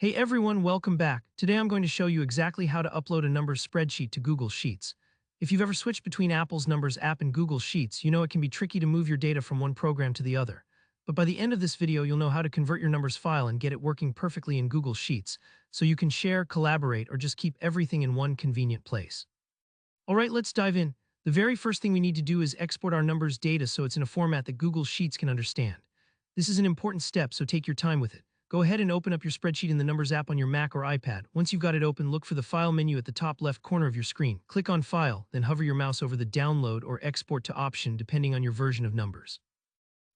Hey everyone, welcome back. Today I'm going to show you exactly how to upload a numbers spreadsheet to Google Sheets. If you've ever switched between Apple's Numbers app and Google Sheets, you know it can be tricky to move your data from one program to the other. But by the end of this video, you'll know how to convert your numbers file and get it working perfectly in Google Sheets, so you can share, collaborate, or just keep everything in one convenient place. Alright, let's dive in. The very first thing we need to do is export our numbers data so it's in a format that Google Sheets can understand. This is an important step, so take your time with it. Go ahead and open up your spreadsheet in the Numbers app on your Mac or iPad. Once you've got it open, look for the File menu at the top left corner of your screen. Click on File, then hover your mouse over the Download or Export to option depending on your version of Numbers.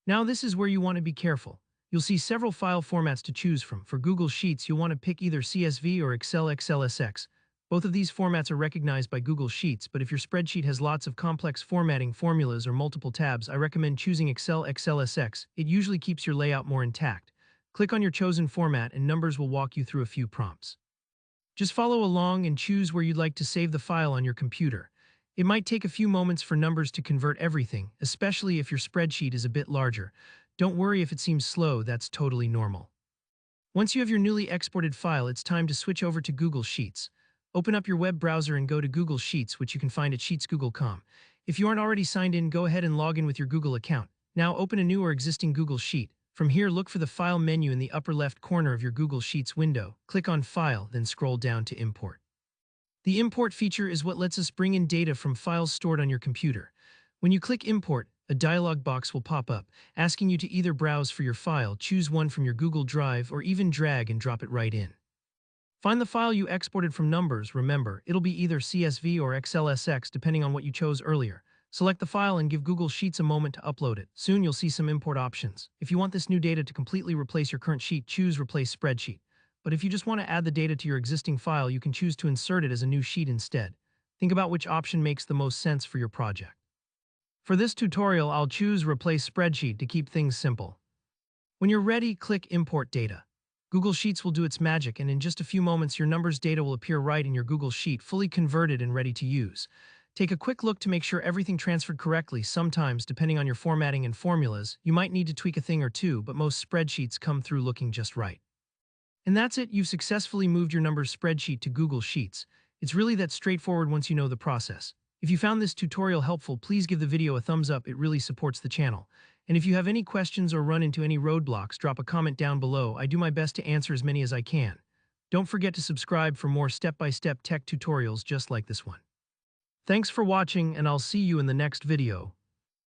Now this is where you want to be careful. You'll see several file formats to choose from. For Google Sheets, you'll want to pick either CSV or Excel XLSX. Both of these formats are recognized by Google Sheets, but if your spreadsheet has lots of complex formatting, formulas, or multiple tabs, I recommend choosing Excel XLSX. It usually keeps your layout more intact. Click on your chosen format and Numbers will walk you through a few prompts. Just follow along and choose where you'd like to save the file on your computer. It might take a few moments for Numbers to convert everything, especially if your spreadsheet is a bit larger. Don't worry if it seems slow, that's totally normal. Once you have your newly exported file, it's time to switch over to Google Sheets. Open up your web browser and go to Google Sheets, which you can find at sheetsgoogle.com. If you aren't already signed in, go ahead and log in with your Google account. Now open a new or existing Google Sheet. From here, look for the File menu in the upper left corner of your Google Sheets window. Click on File, then scroll down to Import. The Import feature is what lets us bring in data from files stored on your computer. When you click Import, a dialog box will pop up, asking you to either browse for your file, choose one from your Google Drive, or even drag and drop it right in. Find the file you exported from Numbers. Remember, it'll be either CSV or XLSX depending on what you chose earlier. Select the file and give Google Sheets a moment to upload it. Soon you'll see some import options. If you want this new data to completely replace your current sheet, choose Replace Spreadsheet. But if you just want to add the data to your existing file, you can choose to insert it as a new sheet instead. Think about which option makes the most sense for your project. For this tutorial, I'll choose Replace Spreadsheet to keep things simple. When you're ready, click Import Data. Google Sheets will do its magic, and in just a few moments, your numbers data will appear right in your Google Sheet, fully converted and ready to use. Take a quick look to make sure everything transferred correctly. Sometimes, depending on your formatting and formulas, you might need to tweak a thing or two, but most spreadsheets come through looking just right. And that's it, you've successfully moved your numbers spreadsheet to Google Sheets. It's really that straightforward once you know the process. If you found this tutorial helpful, please give the video a thumbs up, it really supports the channel. And if you have any questions or run into any roadblocks, drop a comment down below. I do my best to answer as many as I can. Don't forget to subscribe for more step-by-step tech tutorials just like this one. Thanks for watching, and I'll see you in the next video.